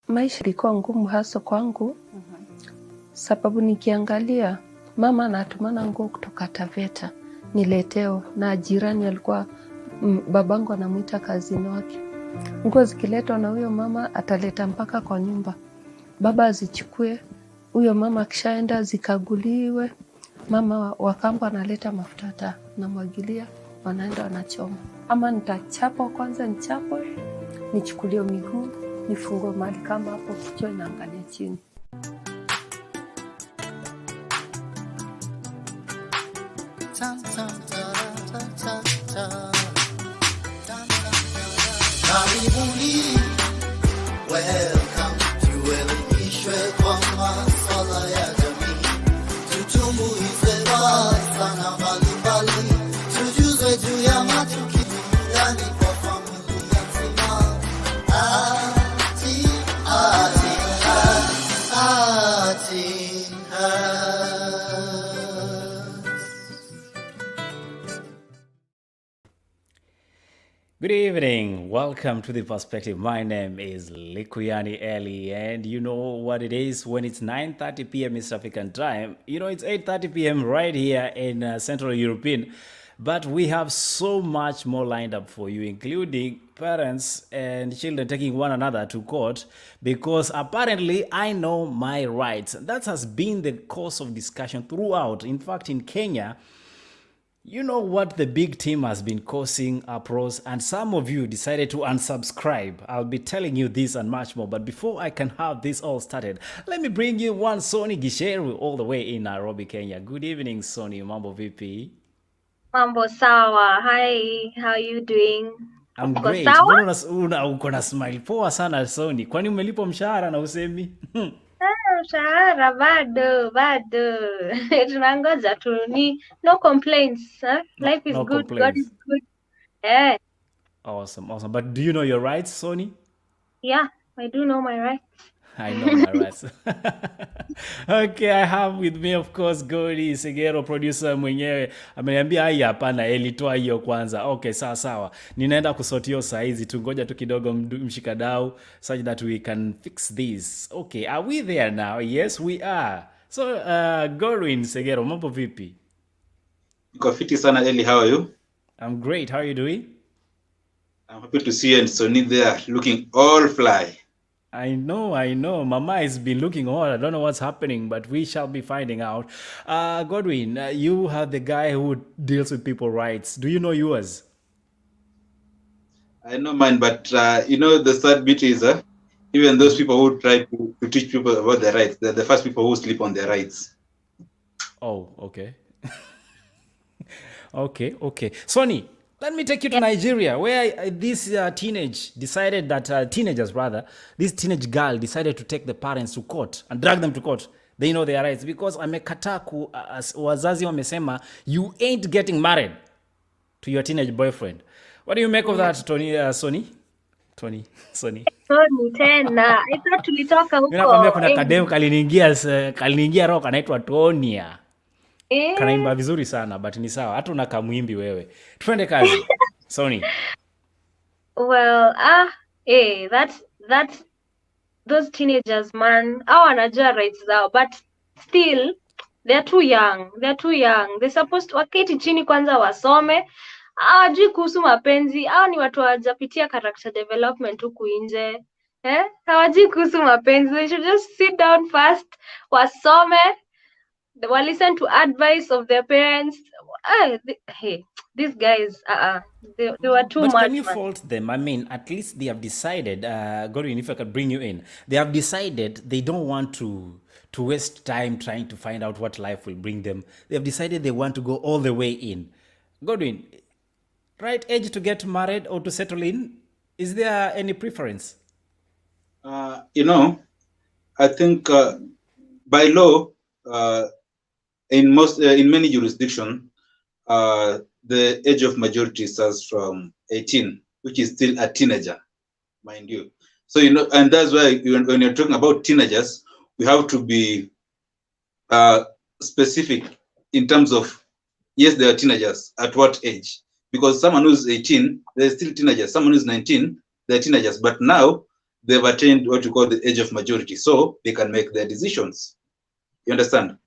Maisha ilikuwa ngumu hasa kwangu. Sababu nikiangalia mama anatumana nguo kutoka Taveta nileteo, na jirani alikuwa babangu anamuita kazini wake. Nguo zikiletwa na huyo mama ataleta mpaka kwa nyumba, baba azichukue, huyo mama akishaenda zikaguliwe, mama wakambo analeta mafuta na mwagilia, wanaenda wanachoma. Ama nitachapwa kwanza, nichapwe, nichukulie miguu, nifungwe mahali kama hapo, kichwa inaangalia chini. Welcome tuelimishwe kwa masuala ya jamii, tutumbuize sana mbalimbali, tujuzwe juu ya matukio ndani kwa familia nzima. Good evening. Welcome to The Perspective. My name is Likuyani Eli, and you know what it is when it's 9:30 p.m. East African time. You know, it's 8:30 p.m. right here in Central European. But we have so much more lined up for you, including parents and children taking one another to court because apparently I know my rights. That has been the cause of discussion throughout. In fact, in Kenya, you know what the big team has been causing uproars, and some of you decided to unsubscribe. I'll be telling you this and much more, but before I can have this all started, let me bring you one Soni Gisheru all the way in Nairobi, Kenya. Good evening, Soni. Mambo vipi? Mambo sawa. Hi, how are you doing? I'm Uko great. sawa? Mbona uko na smile poa sana Soni? Kwani umelipwa mshahara na usemi? Mshahara bado. Tunangoja tu, ni no complaints. Life is No good, God complaints. is good. Eh, Awesome. But do you know your rights, Soni? yeah, I do know my rights. I know my rights. Okay, I have with me of course Godi Segero, producer mwenyewe. Ameniambia hai hapana, elitoa hiyo kwanza. Okay, sawa. Ninaenda kusotio saizi tu, ngoja tu kidogo mshikadau such that we can fix this. Okay, are we there now? Yes, we are. So, Godwin Segero, mambo vipi? Niko fiti sana Eli, how are you? I'm great. How are you doing? I'm happy to see you and Soni there looking all fly. I know. Mama has been looking on. I don't know what's happening, but we shall be finding out. Godwin, you are the guy who deals with people's rights. Do you know yours? I know mine, but you know the sad bit is even those people who try to teach people about their rights, they're the first people who sleep on their rights. Oh, okay. Okay. Soni, let me take you to Nigeria, where this teenage girl decided to take the parents to court and drag them to court. They know their rights because amekataa wazazi wamesema you ain't getting married to your teenage boyfriend. What do you make of that, Soni? Soni. Soni tena. I thought tulitoka huko. Nakwambia kuna kadem kaliniingia roho kanaitwa Tonia. Kanaimba vizuri sana, but ni sawa. Hata unakamwimbi wewe. Twende kazi. Soni. Well, that's those teenagers, man. Wanajua rights zao, but still they're too young. They're supposed to waketi chini kwanza wasome. Hawajui kuhusu mapenzi. Hao ni watu hawajapitia character development huku nje. Hawajui kuhusu mapenzi. They should just sit down first, wasome. They will listen to advice of their parents. These guys, they were too much. But can you fault them? I mean, at least they have decided, Godwin, if I could bring you in, they have decided they don't want to waste time trying to find out what life will bring them. They have decided they want to go all the way in. Godwin, right age to get married or to settle in? Is there any preference? You know, I think by law, in many jurisdictions, the age of majority starts from 18, which is still a teenager, mind you. So, you know, and that's why when you're talking about teenagers, we have to be specific in terms of, yes, they are teenagers, at what age? Because someone who's 18, they're still teenagers. Someone who's 19, they're teenagers. But now, they've attained what you call the age of majority, so they can make their decisions. You understand?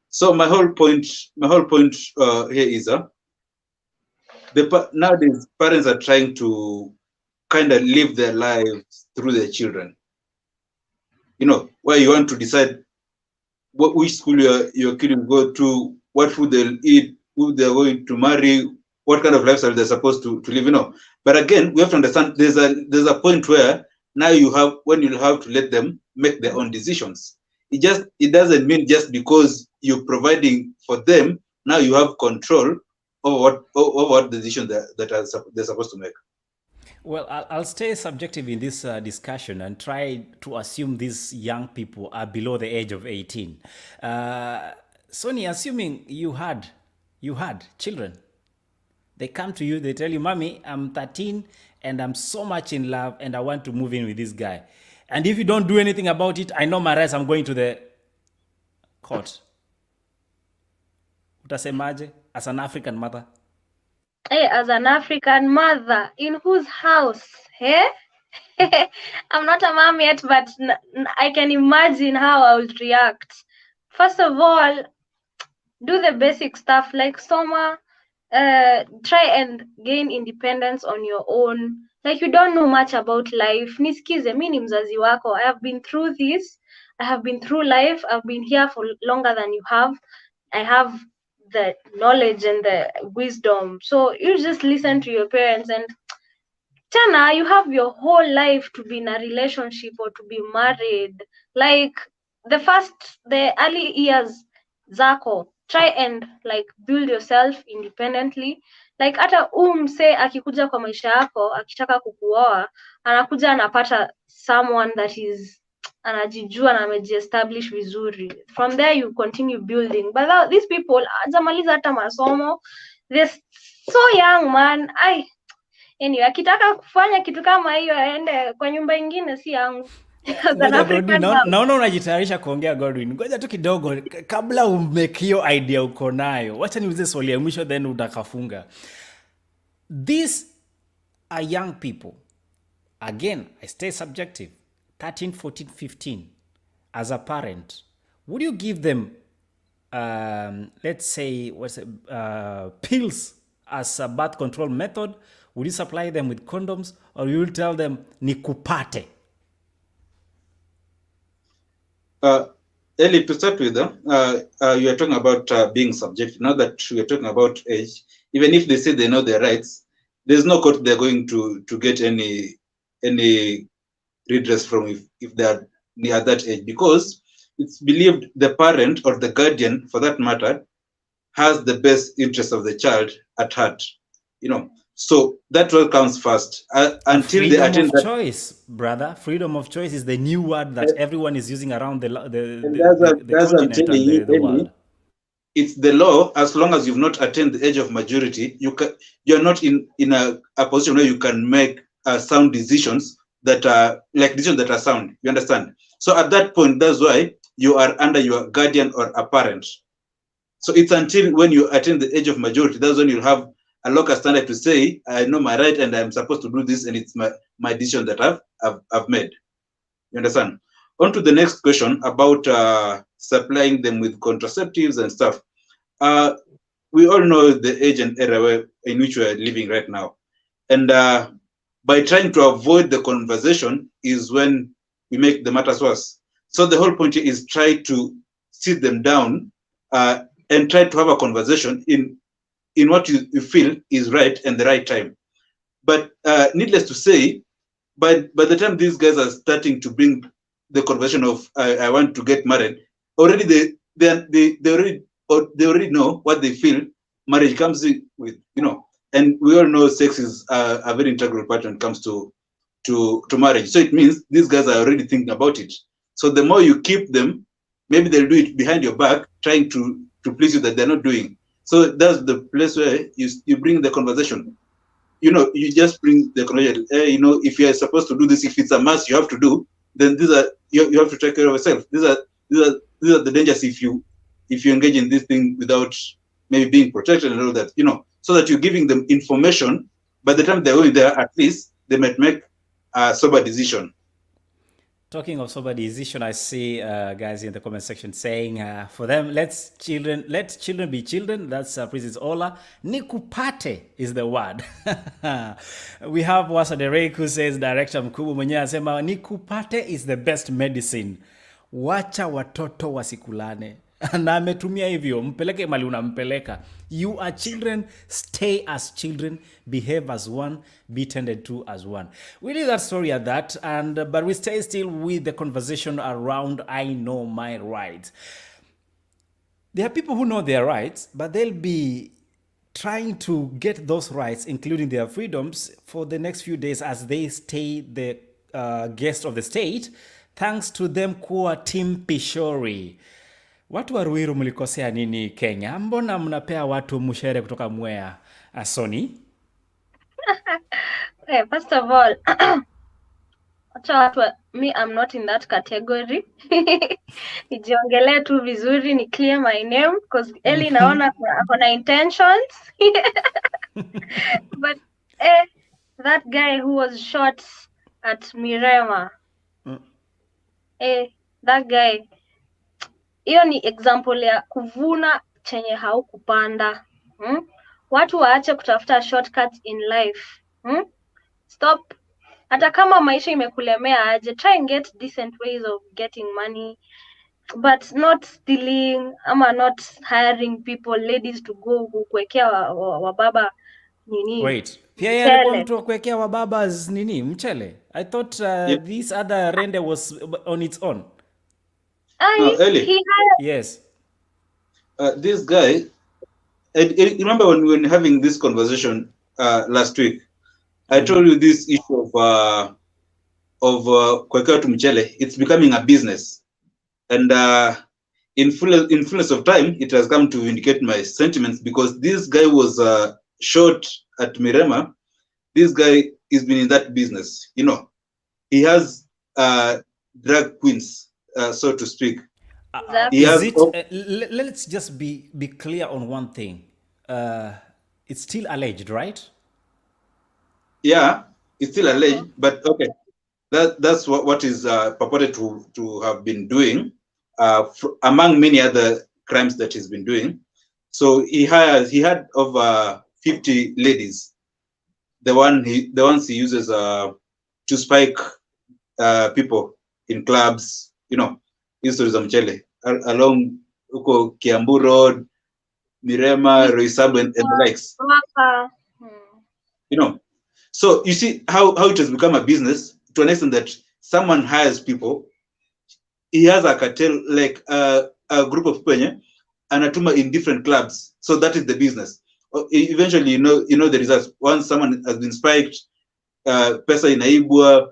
So my whole point here is nowadays parents are trying to kind of live their lives through their children. You know, where you want to decide which school your kid will go to, what food they'll eat, who they're going to marry, what kind of lifestyle they're supposed to live. You know, but again, we have to understand there's a point where now you'll have to let them make their own decisions. It doesn't mean just because you're providing for them, now you have control over what decision that they're supposed to make. Well, I'll stay subjective in this discussion and try to assume these young people are below the age of 18. Sonny, assuming you had children, they come to you, they tell you, Mommy, I'm 13 and I'm so much in love and I want to move in with this guy. And if you don't do anything about it, I know my rights, I'm going to the court. Utasemaje as an African mother? Hey, as an African mother, in whose house? Hey? I'm not a mom yet, but I can imagine how I would react. First of all, do the basic stuff like Soma, try and gain independence on your own. Like, you don't know much about life. Nisikize, mi ni mzazi wako. I have been through this. I have been through life. I've been here for longer than you have. I have the knowledge and the wisdom. So you just listen to your parents, and Tana, you have your whole life to be in a relationship or to be married. Like the early years zako, try and like build yourself independently. Like hata mse akikuja kwa maisha yako akitaka kukuoa, anakuja anapata someone that is anajijua na amejiestablish vizuri. From there you continue building. But these people hajamaliza hata masomo, they're so young, man. Anyway, akitaka kufanya kitu kama hiyo aende kwa nyumba ingine, si yangu. Naona unajitayarisha kuongea Godwin. Ngoja tu kidogo kabla umake hiyo idea uko nayo. Wacha niulize swali ya mwisho then utakafunga. These are young people. Again, I stay subjective. 13, 14, 15. As a parent, would you give them let's say pills as a birth control method? Would you supply them with condoms, or you will tell them nikupate? Eli, to start with, you are talking about being subjective. Now that we are talking about age, even if they say they know their rights, there's no court they're going to get any redress from if they are near that age, because it's believed the parent or the guardian, for that matter, has the best interest of the child at heart. You know, so that all comes first until they attend freedom of choice, brother. Freedom of choice is the new word that everyone is using around the continent and the world. It's the law. As long as you've not attained the age of majority, you're not in a position where you can make sound decisions that are sound. You understand? So at that point, that's why you are under your guardian or a parent. So it's until when you attain the age of majority, that's when you'll have a local standard to say, I know my right and I'm supposed to do this, and it's my decision that I've made. You understand? On to the next question about supplying them with contraceptives and stuff. We all know the age and era in which we are living right now. And by trying to avoid the conversation is when we make the matters worse. So the whole point is try to sit them down and try to have a conversation in what you feel is right and the right time. But needless to say, by the time these guys are starting to bring the conversation of I want to get married, already they already know what they feel marriage comes with, you know. And we all know sex is a very integral part when it comes to marriage. So it means these guys are already thinking about it. So the more you keep them, maybe they'll do it behind your back, trying to please you that they're not doing. So that's the place where you bring the conversation. You know, you just bring the conversation. You know, if you're supposed to do this, if it's a must you have to do, then these are you have to take care of yourself. These are the dangers if you engage in this thing without maybe being protected and all that, you know, so that you're giving them information. By the time they're going there, at least they might make a sober decision. Talking of sober decision, I see guys in the comment section saying for them, let children be children. That's Princess Ola. Nikupate is the word. We have Wasa Derek who says, director mkubwa mwenyewe anasema nikupate is the best medicine. Wacha watoto wasikulane. Na ametumia hivyo, mpeleke mali unampeleka. You are children, stay as children, behave as one, be tended to as one. We leave that story at that, but we stay still with the conversation around I know my rights. There are people who know their rights, but they'll be trying to get those rights, including their freedoms, for the next few days as they stay the guest of the state, thanks to them kuwa Team Pishori. Watu wa Ruiru mlikosea nini Kenya? Mbona mnapea watu mushere kutoka Mwea, Soni? Okay, first of all, me, I'm not in that category. Nijiongelee tu vizuri, ni clear my name, because Eli naona kuna intentions. But that guy who was shot at Mirema, that guy, hiyo ni example ya kuvuna chenye haukupanda. Watu waache kutafuta shortcuts in life. Stop. Hata kama maisha imekulemea aje, try and get decent ways of getting money, but not stealing ama not hiring people, ladies to go kuwekea wababa nini. Wait, pia yeye alikuwa mtu wa kuwekea wababas nini mchele? I thought this other rende was on its own. Yes. This guy, I remember when we were having this conversation last week, I told you this issue of kwekea tu mchele, it's becoming a business. And in fullness of time, it has come to vindicate my sentiments, because this guy was shot at Mirema. This guy has been in that business. You know, he has drag queens, so to speak. Let's just be clear on one thing. It's still alleged, right? Yeah, it's still alleged, but okay. That's what is purported to have been doing, among many other crimes that he's been doing. So he had over 50 ladies. The ones he uses to spike people in clubs, you know, histories of Mchele, along Uko Kiambu Road, Mirema, Roysambu, and the likes. You know, so you see how it has become a business to an extent that someone hires people. He has a cartel, like a group of people, anatuma in different clubs. So that is the business. Eventually, you know the results. Once someone has been spiked, pesa inaibwa,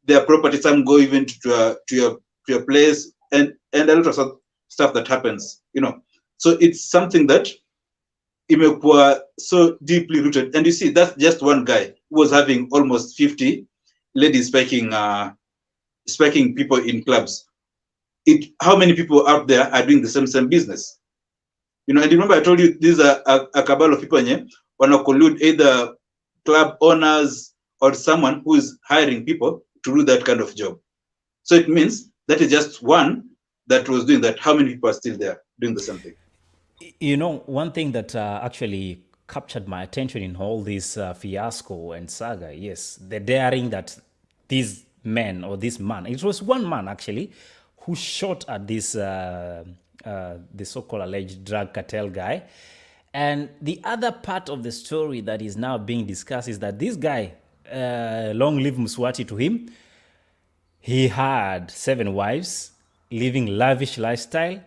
their property, some go even to your place, and a lot of stuff that happens, you know. So it's something that imekuwa so deeply rooted. And you see, that's just one guy who was having almost 50 ladies spiking people in clubs. How many people out there are doing the same business? You know, and remember I told you these are a cabal of people wanna collude, either club owners or someone who is hiring people to do that kind of job. So it means that is just one that was doing that. How many people are still there doing the same thing? You know, one thing that actually captured my attention in all this fiasco and saga, yes, the daring that these men or this man, it was one man actually, who shot at this the so-called alleged drug cartel guy. And the other part of the story that is now being discussed is that this guy, long live Mswati to him, he had 7 wives, living lavish lifestyle,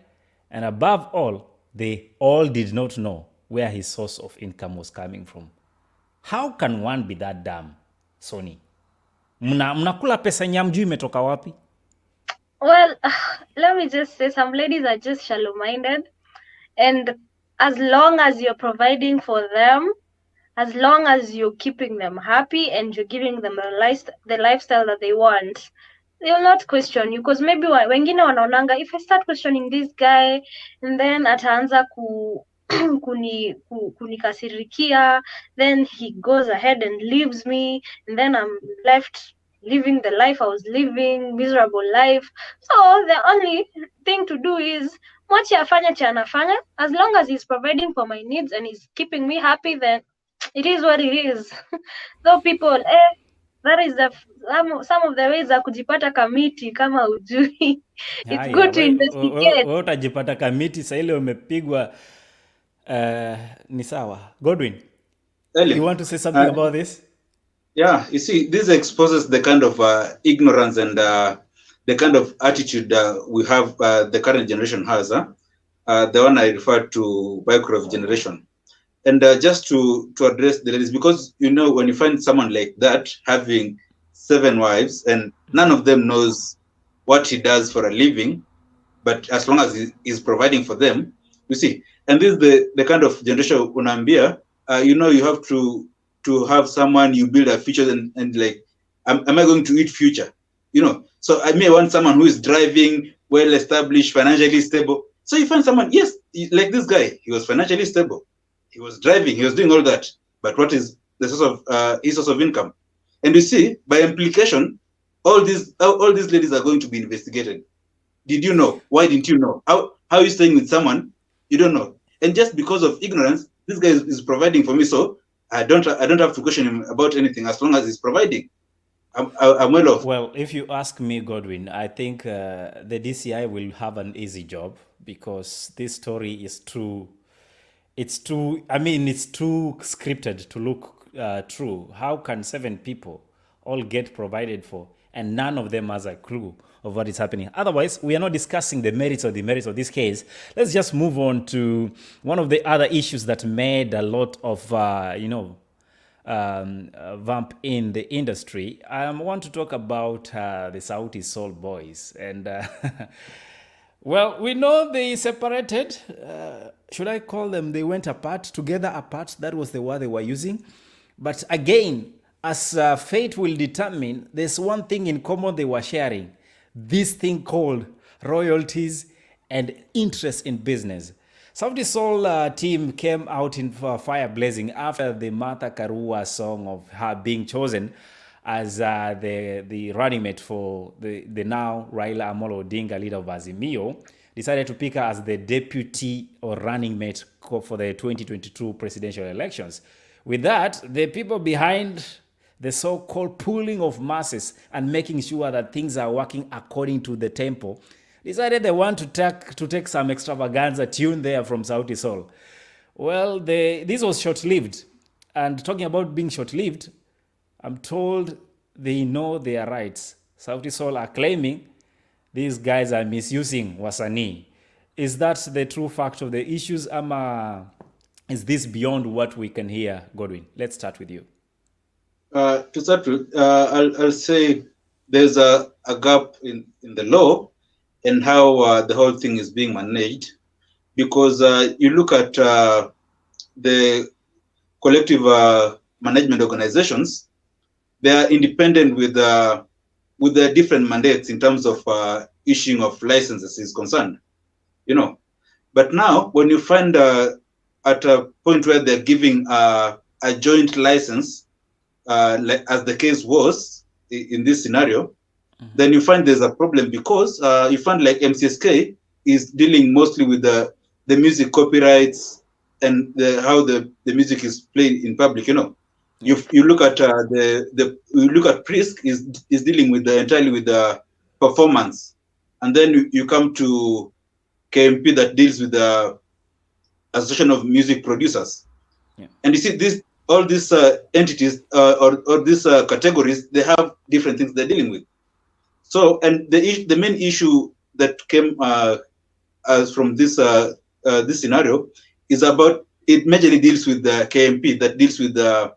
and above all, they all did not know where his source of income was coming from. How can one be that dumb, Soni? Mnakula pesa nyamjui imetoka wapi? Well, let me just say, some ladies are just shallow-minded, and as long as you're providing for them, as long as you're keeping them happy and you're giving them the lifestyle that they want, they will not question you. Because maybe wengine wanaonanga, if I start questioning this guy and then ataanza kunikasirikia, then he goes ahead and leaves me, and then I'm left living the life I was living, miserable life. So the only thing to do is mwache afanye cha anafanya. As long as he's providing for my needs and he's keeping me happy, then it is what it is. Though people, that is some of the ways za kujipata kamiti kama ujui. It's Haya, good to investigate. wewe utajipata kamiti saa ile umepigwa. Ni sawa. Godwin, you want to say something about this? Yeah, you see, this exposes the kind of ignorance and the kind of attitude we have, the current generation has, the one I referred to, Bycroft generation. And just to address the ladies, because, you know, when you find someone like that having 7 wives and none of them knows what he does for a living, but as long as he is providing for them, you see, and this is the kind of generation unambia, you know, you have to have someone you build a future and like, am I going to eat future? You know, so I may want someone who is driving, well established, financially stable. So you find someone, yes, like this guy, he was financially stable. He was driving, he was doing all that. But what is the source of his source of income? And you see, by implication, all these ladies are going to be investigated. Did you know? Why didn't you know? How are you staying with someone you don't know? And just because of ignorance, this guy is providing for me, so I don't have to question him about anything as long as he's providing. I'm well off. Well, if you ask me, Godwin, I think the DCI will have an easy job because this story is too. It's too scripted to look true. How can 7 people all get provided for and none of them has a clue of what is happening? Otherwise, we are not discussing the merits of this case. Let's just move on to one of the other issues that made a lot of, vamp in the industry. I want to talk about the Sauti Sol boys. And well, we know they separated. Should I call them? They went apart, together apart. That was the word they were using. But again, as fate will determine, there's one thing in common they were sharing. This thing called royalties and interest in business. Sauti Sol team came out in fire blazing after the Martha Karua song of her being chosen as the running mate for the now Raila Amolo Odinga, leader of Azimio, decided to pick her as the deputy or running mate for the 2022 presidential elections. With that, the people behind the so-called pooling of masses and making sure that things are working according to the tempo, decided they want to take some extravaganza tune there from Sauti Sol. Well, this was short-lived. And talking about being short-lived, I'm told they know their rights. Sauti Sol are claiming these guys are misusing wasanii. Is that the true fact of the issues? Is this beyond what we can hear, Godwin? Let's start with you. To start with, I'll say there's a gap in the law and how the whole thing is being managed, because you look at the collective management organizations, they are independent with the different mandates in terms of issuing of licenses is concerned, you know. But now, when you find at a point where they're giving a joint license, like as the case was in this scenario, then you find there's a problem, because you find like MCSK is dealing mostly with the music copyrights and how the music is played in public, you know. You look at you look at Prisk is dealing with entirely with the performance, and then you come to KMP that deals with the Association of Music Producers, and you see all these entities or these categories, they have different things they're dealing with. So, and the main issue that came as from this scenario is about, it majorly deals with the KMP that deals with the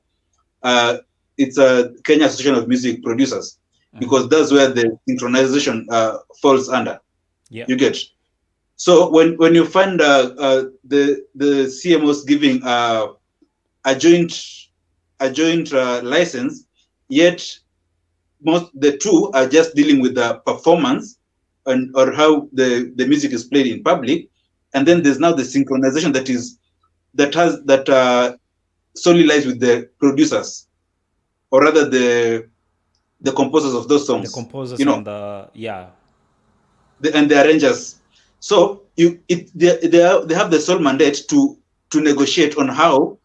it's a Kenya Association of Music Producers, because that's where the synchronization falls under. Yeah, you get. So when you find the CMOs giving a joint license, yet the two are just dealing with the performance or how the music is played in public, and then there's now the synchronization that solely lies with the producers, or rather the the composers of those songs. The composers you know, and and the arrangers. So they have the sole mandate to negotiate on how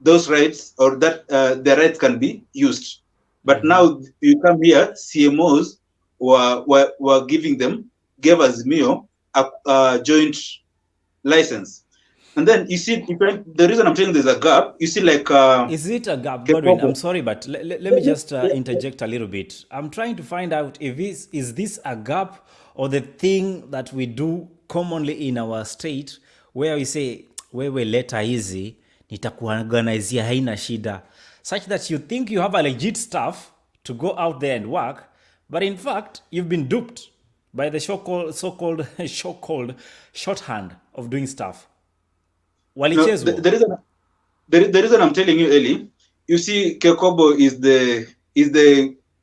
those rights or that their rights can be used. But now you come here, CMOs were gave Azimio a joint license. And then you see, the reason I'm saying there's a gap, you see, like is it a gap, Godwin? I'm sorry, but let me just interject a little bit. I'm trying to find out if is this a gap or the thing that we do commonly in our state where we say wewe leta hizi nitakuorganizia haina shida, such that you think you have a legit staff to go out there and work, but in fact you've been duped by the so-called shorthand of doing stuff. No, the reason I'm telling you, Eli, you see, Kekobo is the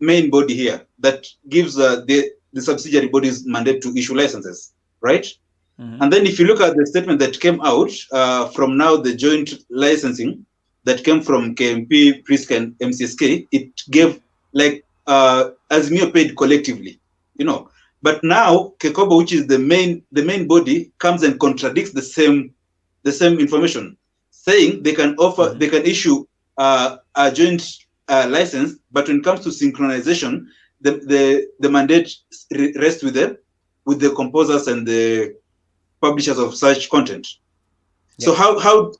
main body here that gives the subsidiary bodies mandate to issue licenses, right? And then if you look at the statement that came out from now the joint licensing that came from KMP, PRISC, and MCSK, it gave like Azimio paid collectively, you know. But now Kekobo, which is the main body, comes and contradicts the same information, saying they can offer, they can issue a joint license, but when it comes to synchronization, the mandate rests with the composers and the publishers of such content. Yeah. So how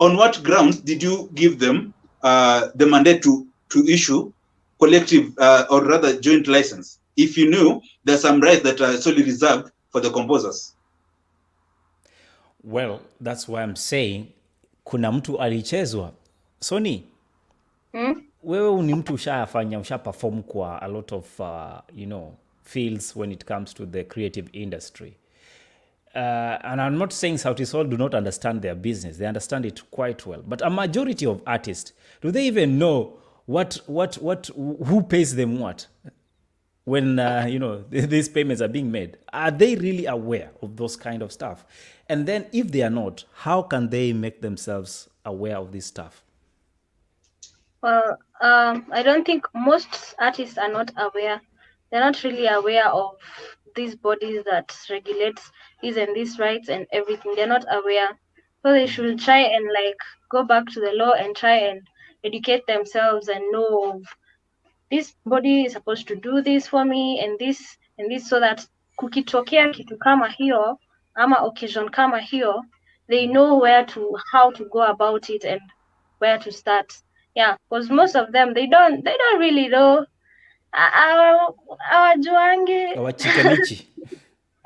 on what grounds did you give them the mandate to issue collective or rather joint license if you knew there's some rights that are solely reserved for the composers? Well, that's why I'm saying kuna mtu alichezwa. Sony, wewe ni mtu usha perform kwa a lot of fields when it comes to the creative industry. And I'm not saying Sauti Sol do not understand their business. They understand it quite well. But a majority of artists, do they even know who pays them what? When these payments are being made, are they really aware of those kind of stuff? And then if they are not, how can they make themselves aware of this stuff? Well, I don't think most artists are not aware. They're not really aware of these bodies that regulate these and these rights and everything. They're not aware. So they should try and like go back to the law and try and educate themselves and know this body is supposed to do this for me and this, so that kukitokea kitu kama hiyo ama occasion kama hiyo, they know how to go about it and where to start. Yeah, because most of them they don't really know.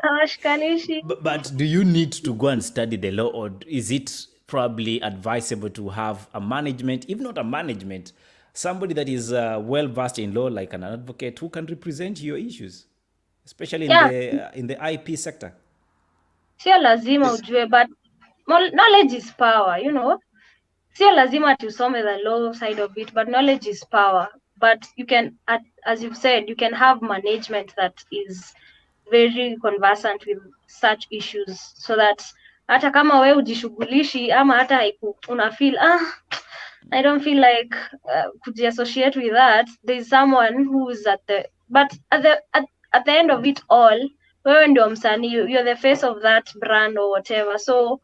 Hawachikanishi. But do you need to go and study the law, or is it probably advisable to have a management, if not a management, somebody that is well versed in law, like an advocate who can represent your issues, especially in the IP sector? Sio lazima ujue, but knowledge is power, you know. Sio lazima tusome the law side of it, but knowledge is power. But you can, as you've said, you can have management that is very conversant with such issues, so that hata kama we ujishughulishi ama hata una feel I don't feel like kujiassociate with that, there's someone who is at the end of it all, wewe ndio msanii, you're the face of that brand or whatever. So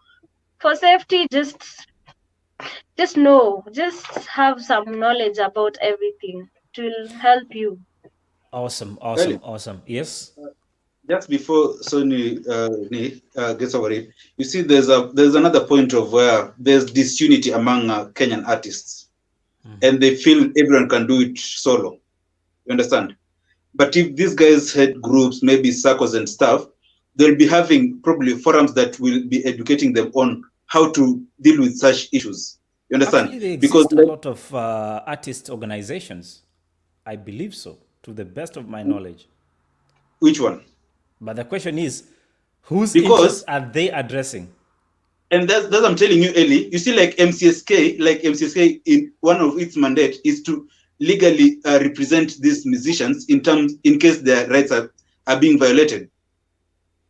for safety, just have some knowledge about everything. It will help you. Awesome. Yes. Just before Sony gets over it, you see, there's another point of where there's disunity among Kenyan artists, and they feel everyone can do it solo. You understand? But if these guys had groups, maybe circles and stuff, they'll be having probably forums that will be educating them on how to deal with such issues. You understand? Actually, there exist a lot of artist organizations. I believe so, to the best of my knowledge. Which one? But the question is, whose interests are they addressing? And that's I'm telling you, Eli. You see, like MCSK, in one of its mandate is to legally represent these musicians in case their rights are being violated.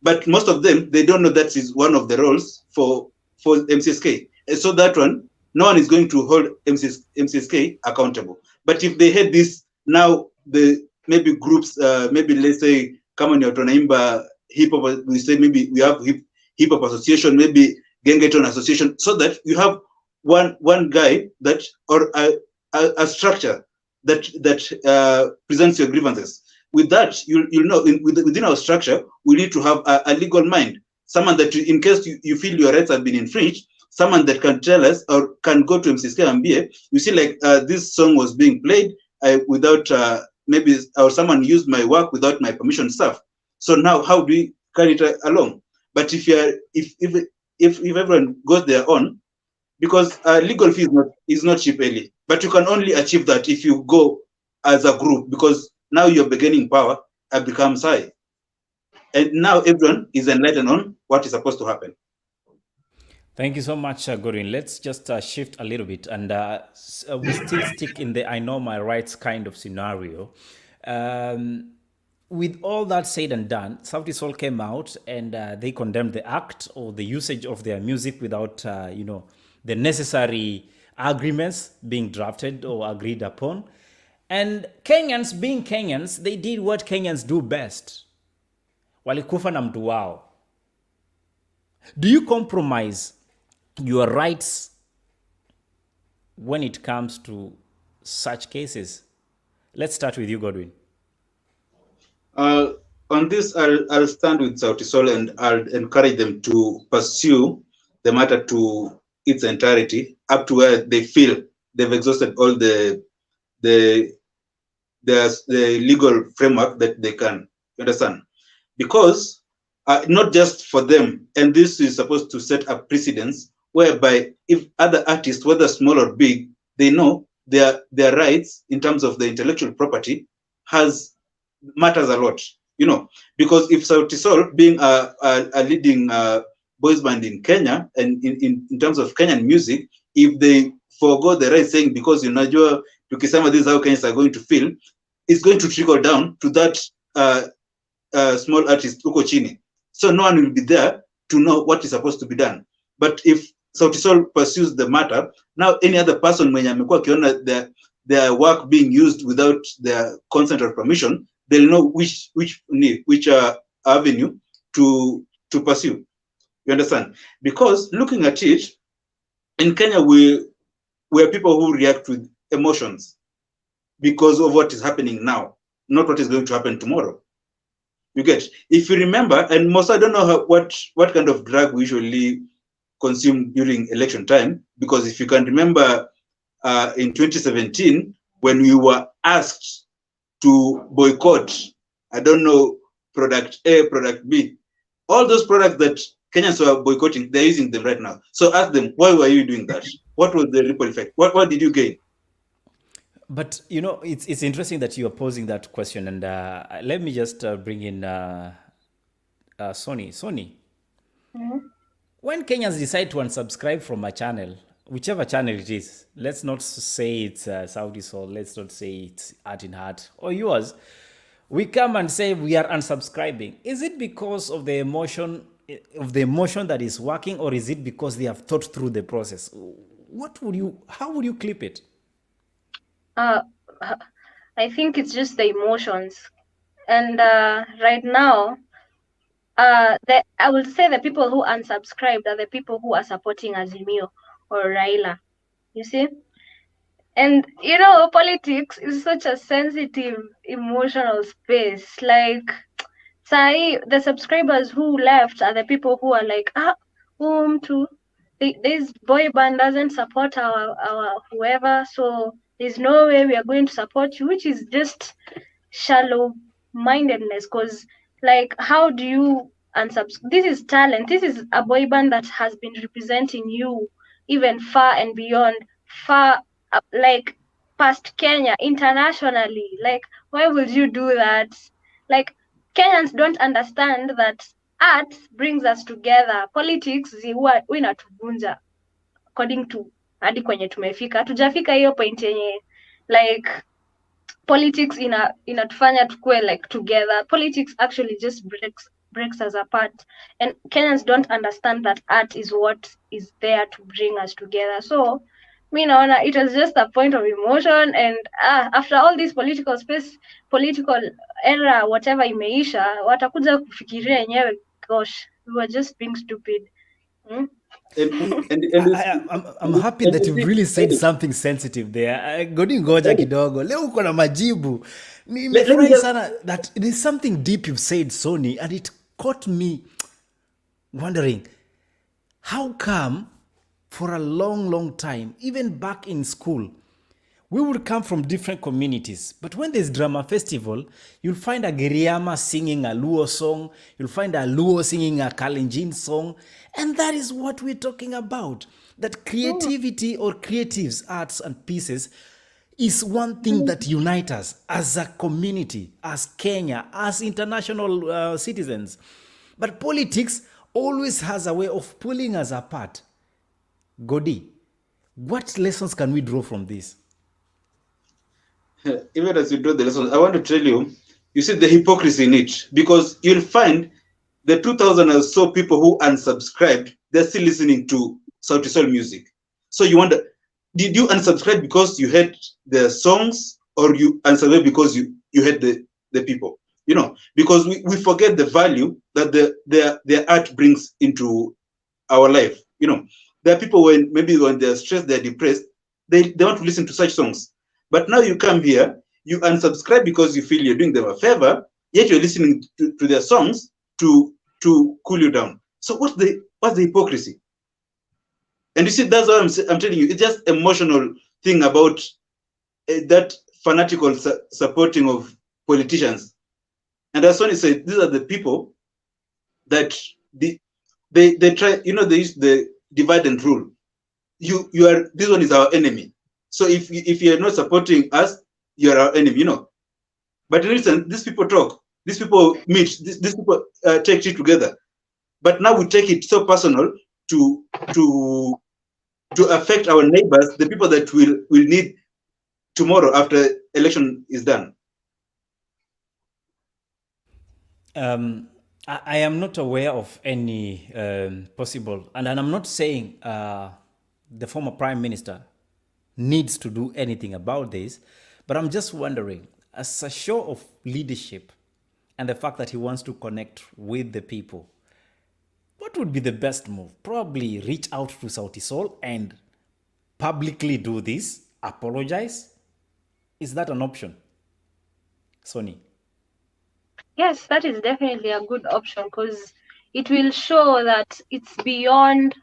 But most of them, they don't know that is one of the roles for MCSK. And so that one, no one is going to hold MCSK accountable. But if they had this, now the maybe groups, maybe let's say, kama ni watu wanaimba hip hop, we say maybe we have hip hop association, maybe gengeton association, so that you have one guy that, or a structure that presents your grievances. With that, you'll know within our structure, we need to have a legal mind, someone that in case you feel your rights have been infringed, someone that can tell us or can go to MCSK and be, you see, like this song was being played without maybe, or someone used my work without my permission stuff. So now how do we carry it along? But if everyone goes their own, because legal fee is not cheap, Eli, but you can only achieve that if you go as a group, because now your bargaining power becomes high, and now everyone is enlightened on what is supposed to happen. Thank you so much, Gorin. Let's just shift a little bit, and we still stick in the I know my rights kind of scenario. With all that said and done, Sauti Sol came out and they condemned the act or the usage of their music without, the necessary agreements being drafted or agreed upon. And Kenyans, being Kenyans, they did what Kenyans do best. Walikufa na mtu wao. Do you compromise your rights when it comes to such cases? Let's start with you, Godwin. On this, I'll stand with Sauti Sol, and I'll encourage them to pursue the matter to its entirety, up to where they feel they've exhausted all the legal framework that they can. You understand? Because not just for them, and this is supposed to set a precedence whereby if other artists, whether small or big, they know their rights in terms of the intellectual property matters a lot, because if Sauti Sol, being a leading boys band in Kenya, and in terms of Kenyan music, if they forego the right, saying because unajua tukisema this is how Kenyans are going to feel, it's going to trickle down to that small artist uko chini, so no one will be there to know what is supposed to be done. But if Sauti Sol pursues the matter, now any other person mwenye amekuwa akiona their work being used without their consent or permission, they'll know which avenue to pursue. You understand? Because looking at it, in Kenya, we're people who react with emotions because of what is happening now, not what is going to happen tomorrow. You get? If you remember, and most, I don't know what kind of drug we usually consume during election time, because if you can remember in 2017, when we were asked to boycott, I don't know, product A, product B, all those products that Kenyans were boycotting, they're using them right now. So ask them, why were you doing that? What was the ripple effect? What did you gain? But, it's interesting that you are posing that question. And let me just bring in Sony. Mm-hmm. When Kenyans decide to unsubscribe from a channel, whichever channel it is, let's not say it's Sauti Sol, let's not say it's Art in Heart or yours, we come and say we are unsubscribing. Is it because of the emotion that is working, or is it because they have thought through the process? How would you clip it? I think it's just the emotions. And right now, I would say the people who unsubscribed are the people who are supporting Azimio or Raila. You see? And politics is such a sensitive, emotional space. Like, the subscribers who left are the people who are like, this boy band doesn't support our whoever, so there's no way we are going to support you, which is just shallow mindedness. Because, like, how do you unsubscribe? This is talent. This is a boy band that has been representing you even far and beyond, like past Kenya, internationally. Like, why would you do that? Like, Kenyans don't understand that art brings us together. Politics huwa inatuvunja, according to hadi kwenye tumefika. Hatujafika hiyo point yenye like politics inatufanya tukue like together. Politics actually just breaks us apart, and Kenyans don't understand that art is what is there to bring us together. So mi naona it was just a point of emotion, and after all this political era whatever imeisha, watakuja kufikiria yenyewe, gosh, we were just being stupid. I'm happy that you've really said something sensitive there. Godi ngoja kidogo. Leo uko na majibu. Nimefurahi sana that there's something deep you've said, Sony, and it caught me wondering, how come for a long time, even back in school, we would come from different communities, but when there's drama festival, you'll find a Giriama singing a Luo song, you'll find a Luo singing a Kalenjin song, and that is what we're talking about. That creativity or creatives, arts and pieces is one thing that unites us as a community, as Kenya, as international citizens. But politics always has a way of pulling us apart. Godi, what lessons can we draw from this? Even as you draw the lessons, I want to tell you, you see the hypocrisy in it, because you'll find the 2,000 or so people who unsubscribed, they're still listening to Sauti Sol music. So you wonder, did you unsubscribe because you heard the songs, or you unsubscribe because you heard the people? You know, because we forget the value that their art brings into our life. You know, there are people when they're stressed, they're depressed, they want to listen to such songs. But now you come here, you unsubscribe because you feel you're doing them a favor, yet you're listening to their songs to cool you down. So what's the hypocrisy? And you see, that's what I'm telling you. It's just emotional thing about that fanatical supporting of politicians. And as Sonny said, these are the people that they try. You know, they use the divide and rule. You are, this one is our enemy. So if you're not supporting us, you're our enemy, you know. But listen, these people talk, these people meet, these people take it together. But now we take it so personal to affect our neighbors, the people that will need tomorrow after election is done. I am not aware of any possible, and I'm not saying the former Prime Minister needs to do anything about this, but I'm just wondering, as a show of leadership and the fact that he wants to connect with the people, what would be the best move? Probably reach out to Sauti Sol and publicly do this, apologize? Is that an option? Sony? Yes, that is definitely a good option, because it will show that it's beyond,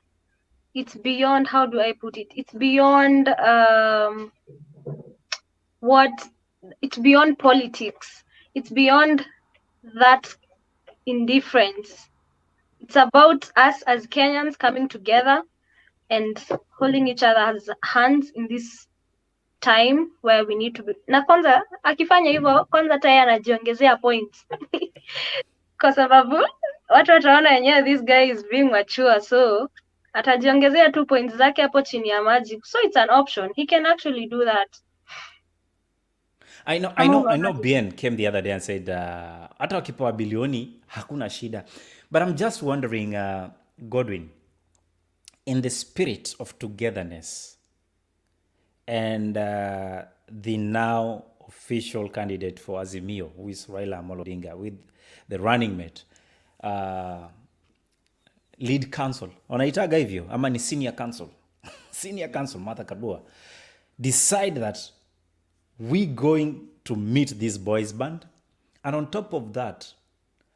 how do I put it? It's beyond it's beyond politics. It's beyond that indifference. It's about us as Kenyans coming together and holding each other's hands in this time where we need to be. Na kwanza akifanya hivyo, kwanza tayari anajiongezea points kwa sababu watu wataona yenyewe this guy is being mature, so atajiongezea 2 points zake hapo chini ya maji. So it's an option, he can actually do that. I know Bien came the other day and said hata wakipewa bilioni hakuna shida, but I'm just wondering, Godwin, in the spirit of togetherness and the now official candidate for Azimio, who is Raila Amolo Odinga, with the running mate, lead council, wanaitaga hivyo ama ni senior council senior council Martha Karua, decide that we going to meet this boys band, and on top of that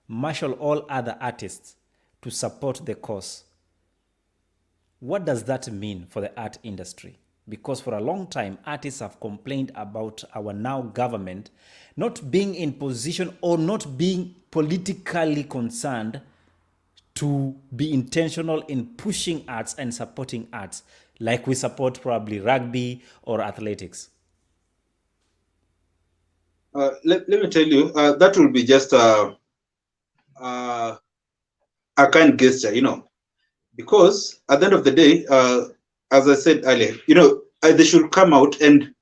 marshal all other artists to support the cause. What does that mean for the art industry? Because for a long time, artists have complained about our now government not being in position or not being politically concerned to be intentional in pushing arts and supporting arts, like we support probably rugby or athletics. Let me tell you, that will be just a kind gesture, you know, because at the end of the day, as I said earlier, you know, they should come out and,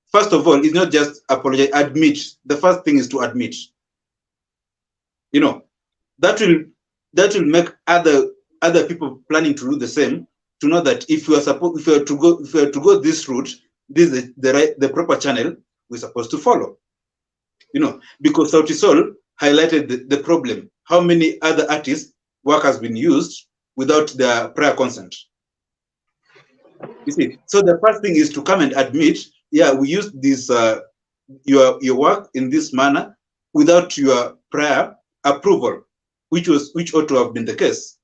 first of all, it's not just apologize, admit. The first thing is to admit. You know, that will make other people planning to do the same to know that if we are to go this route, this is the proper channel we're supposed to follow. Because Sauti Sol highlighted the problem. How many other artists' work has been used without their prior consent? You see, so the first thing is to come and admit, yeah, we used this your work in this manner without your prior approval, which ought to have been the case.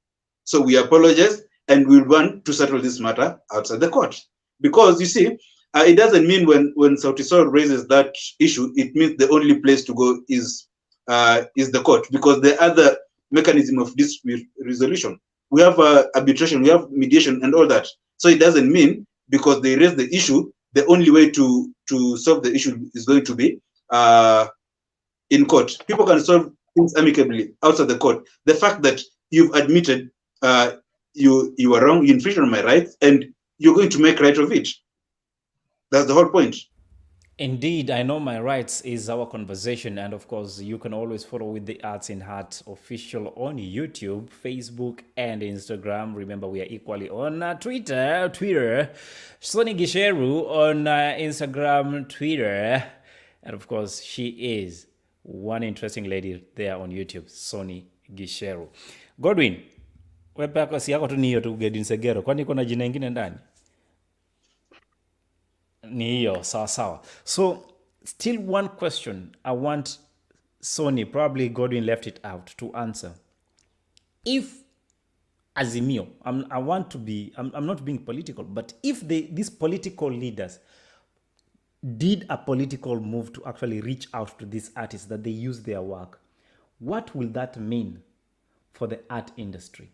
So we apologize and we want to settle this matter outside the court. Because you see, it doesn't mean when Sauti Sol raises that issue, it means the only place to go is the court, because the other mechanism of dispute resolution, we have arbitration, we have mediation and all that. So it doesn't mean because they raise the issue, the only way to solve the issue is going to be in court. People can solve things amicably outside the court. The fact that you've admitted you were wrong, you infringed on my rights, and you're going to make right of it. That's the whole point. Indeed, I Know My Rights is our conversation, and of course, you can always follow With the Arts in Heart official on YouTube, Facebook, and Instagram. Remember, we are equally on Twitter. Sonny Gisheru on Instagram, Twitter, and of course, she is one interesting lady there on YouTube, Sonny Gisheru. Godwin, wewe pako si yako tu ni hiyo tu Gedin Segero, kwani kuna jina ingine ndani? Ni hiyo, sawa. So, still one question I want Sonny, probably Godwin left it out, to answer. If Azimio, I'm not being political, but if these political leaders did a political move to actually reach out to these artists, that they use their work, what will that mean for the art industry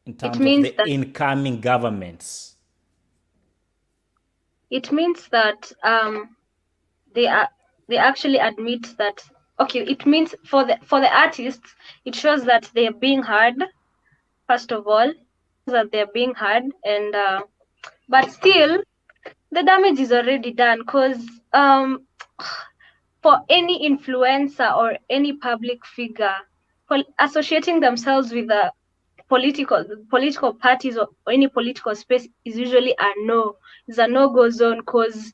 in terms of the incoming governments? It means that they actually admit that, okay, it means for the artists, it shows that they are being heard, first of all, that they're being heard, and but still the damage is already done, because for any influencer or any public figure associating themselves with a political parties or any political space is usually a no-go zone, because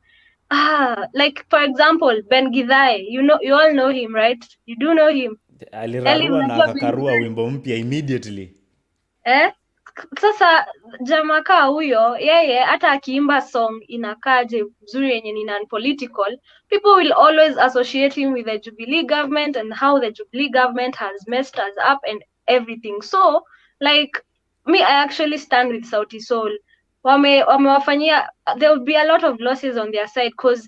like for example Ben Githai, you all know him, right? You do know him. Alirarua na akakarua wimbo mpya immediately. Sasa jamaa kaa huyo, yeye hata akiimba song inakaje mzuri yenye ni non-political, people will always associate him with the Jubilee government and how the Jubilee government has messed us up and everything. So like me, I actually stand with Sauti Sol. Wamewafanyia, there will be a lot of losses on their side, because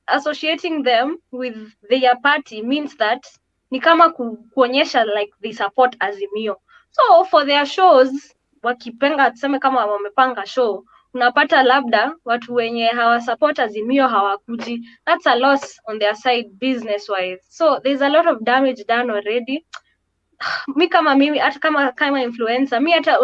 associating them with their party means that ni kama kuonyesha like they support Azimio. So for their shows, wakipenga tuseme kama wamepanga show, unapata labda watu wenye hawasupport Azimio hawakuji. That's a loss on their side business wise. So there's a lot of damage done already. Mimi hata kama influencer, mi hata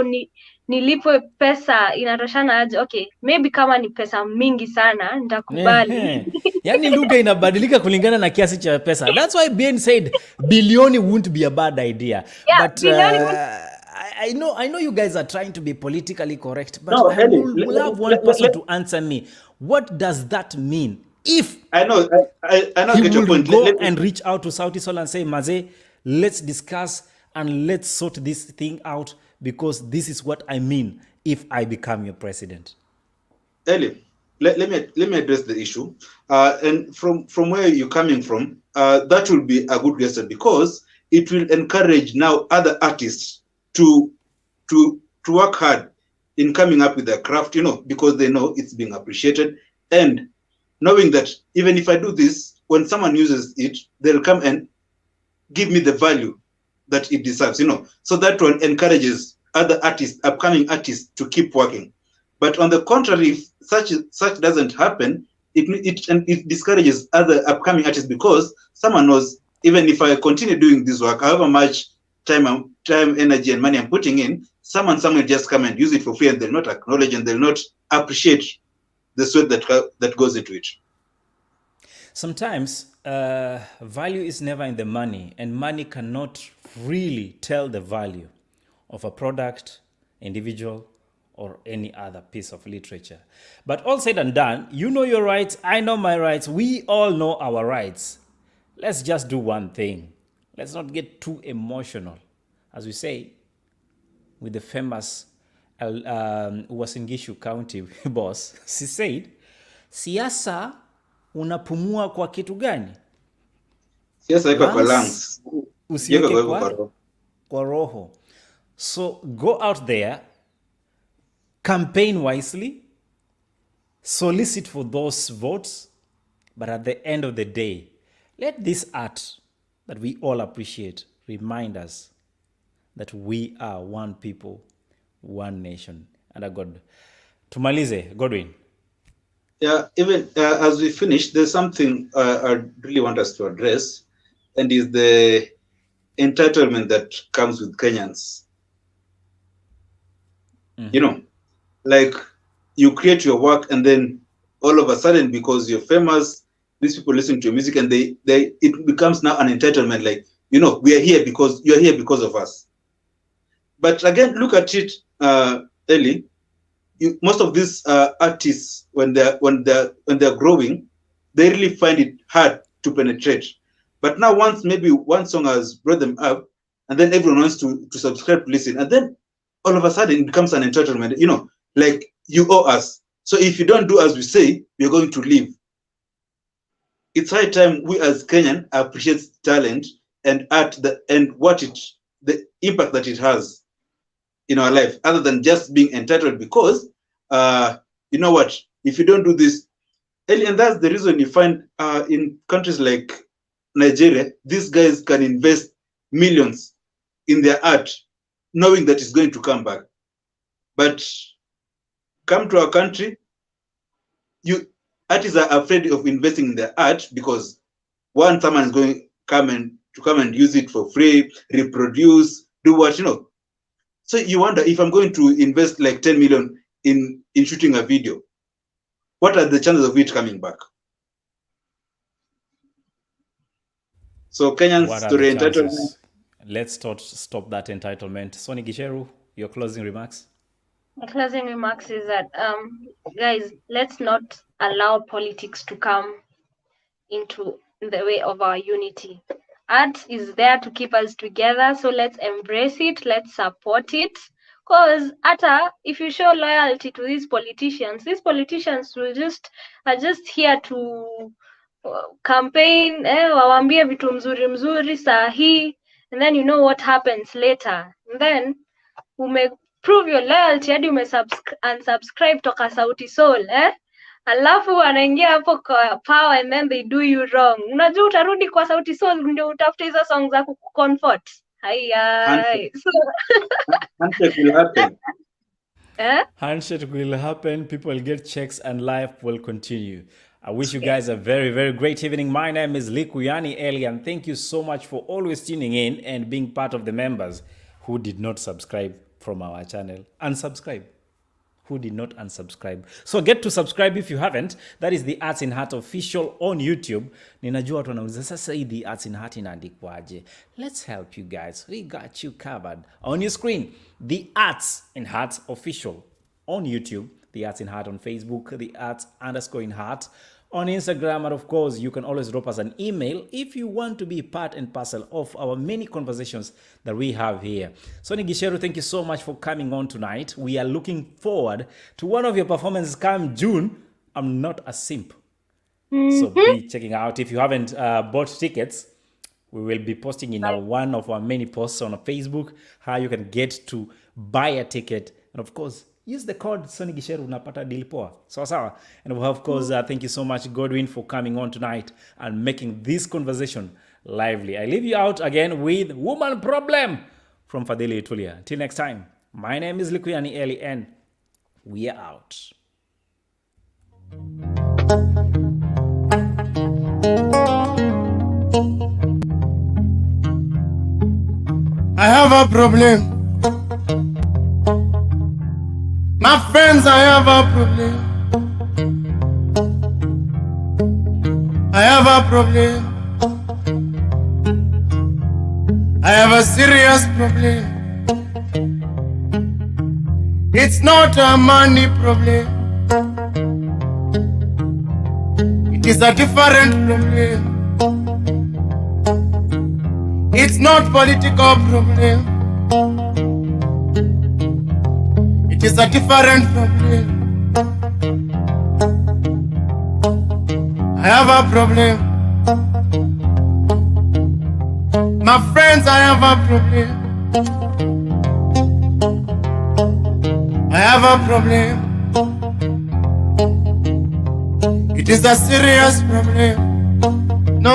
nilipwe pesa inatoshana aje? Okay, maybe kama ni pesa mingi sana nitakubali. Yani lugha inabadilika kulingana na kiasi cha pesa. That's why Ben said bilioni won't be a bad idea. Yeah, but I know you guys are trying to be politically correct, but no, I will have one person to answer me. What does that mean? If I know he will go and reach out to Sauti Sol and say, Maze, let's discuss and let's sort this thing out, because this is what I mean if I become your president. Eli, let me address the issue. And from where you're coming from, that will be a good gesture, because it will encourage now other artists to work hard in coming up with their craft, because they know it's being appreciated, and knowing that even if I do this, when someone uses it, they'll come and give me the value that it deserves, So that one encourages other artists, upcoming artists, to keep working. But on the contrary, if such doesn't happen, it discourages other upcoming artists, because someone knows, even if I continue doing this work, however much time, energy, and money I'm putting in, someone will just come and use it for free, and they'll not acknowledge and they'll not appreciate the sweat that goes into it. Sometimes value is never in the money, and money cannot really tell the value of a product, individual, or any other piece of literature. But all said and done, you know your rights, I know my rights, we all know our rights. Let's just do one thing. Let's not get too emotional. As we say, with the famous Uasin Gishu County boss, she said, siasa unapumua kwa kitu gani? Siasa iko kwa lungs. Usiweke kwa roho. So go out there, campaign wisely, solicit for those votes, but at the end of the day, let this art that we all appreciate remind us that we are one people, one nation, under God. Tumalize, Godwin. Yeah, even as we finish, there's something I really want us to address, and is the entitlement that comes with Kenyans. You know, like you create your work, and then all of a sudden, because you're famous, these people listen to your music, and it becomes now an entitlement. Like, you know, we are here because you're here because of us. But again, look at it, Ellie. Most of these artists, when they're growing, they really find it hard to penetrate. But now, once maybe one song has brought them up, and then everyone wants to subscribe, to listen, and then all of a sudden it becomes an entitlement. You know, like you owe us. So if you don't do as we say, we're going to leave. It's high time we as Kenyan appreciate talent and art, and the impact that it has in our life, other than just being entitled. Because you know what? If you don't do this, and that's the reason you find in countries like Nigeria, these guys can invest millions in their art, knowing that it's going to come back. But come to our country, artists are afraid of investing in their art because one, someone is going to come and use it for free, reproduce, do what, you know. So you wonder, if I'm going to invest like 10 million in shooting a video, what are the chances of it coming back? So Kenyans to entitlement. Let's stop that entitlement. Sonny Gisheru, your closing remarks. My closing remarks is that, guys, let's not allow politics to come into the way of our unity. Art is there to keep us together, so let's embrace it, let's support it. Because if you show loyalty to these politicians are just here to campaign, wawambie vitu mzuri sahi, and then you know what happens later. And then prove your loyalty hadi unsubscribe toka Sauti Sol, alafu wanaingia hapo kwa power, and then they do you wrong. Unajua utarudi kwa Sauti Sol ndio utafute hizo songs za kucomfort. So handshake will happen. Handshake will happen, people will get checks, and life will continue. I wish you guys a very, very great evening. My name is Likuyani Eli, and thank you so much for always tuning in and being part of the members who did not subscribe from our channel. Unsubscribe. Who did not unsubscribe. So get to subscribe if you haven't. That is the Arts in Heart official on YouTube. Ninajua watu wanauliza sasa hii the Arts in Heart inaandikwaje? Let's help you guys. We got you covered. On your screen, the Arts in Heart official on YouTube, the Arts in Heart on Facebook, the Arts_in Heart on Instagram, and of course, you can always drop us an email if you want to be part and parcel of our many conversations that we have here. Sonny Gisheru, thank you so much for coming on tonight. We are looking forward to one of your performances come June. I'm not a simp. So be checking out. If you haven't bought tickets, we will be posting in one of our many posts on Facebook how you can get to buy a ticket. And of course, use the code Sonny Gisheru, unapata deal poa. Sawa. And of course, thank you so much, Godwin, for coming on tonight and making this conversation lively. I leave you out again with Woman Problem from Fadhili Itulia. Till next time, my name is Likuyani Eli, and we are out. I have a problem. My friends, I have a problem. I have a problem. I have a serious problem. It's not a money problem. It is a different problem. It's not political problem. It is a different problem. I have a problem. My friends, I have a problem. I have a problem. It is a serious problem. No,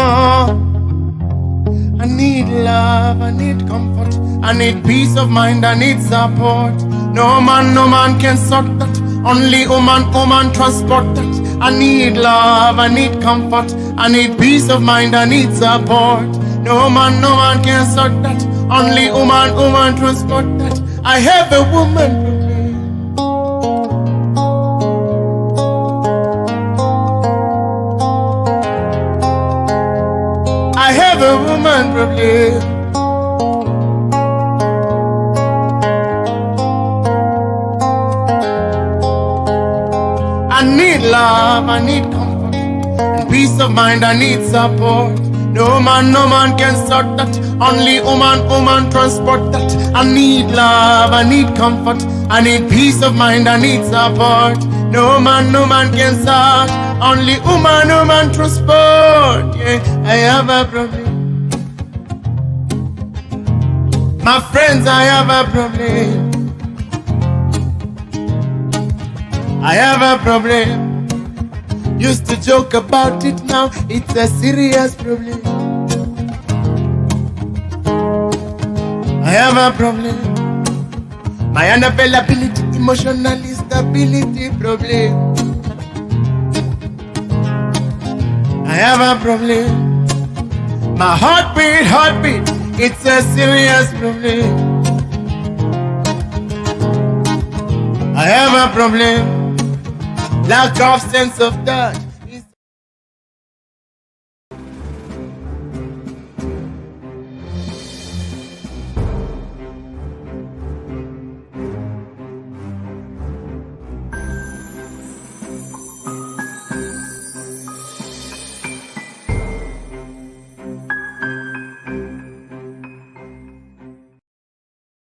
I need love, I need comfort, I need peace of mind, I need support. No man can sort that. Only woman transport that. I need love, I need comfort, I need peace of mind, I need support. No man can sort that. Only woman transport that. I have a woman problem. I have a woman problem. I need love, I need comfort, and peace of mind, I need support. No man can sort that. Only woman transport that. I need love, I need comfort, I need peace of mind, I need support. No man can sort. Only woman transport. Yeah, I have a problem. My friends, I have a problem. I have a problem. Used to joke about it, now it's a serious problem. I have a problem. My unavailability, emotional instability problem. I have a problem. My heartbeat, it's a serious problem. I have a problem. Lack of sense of touch,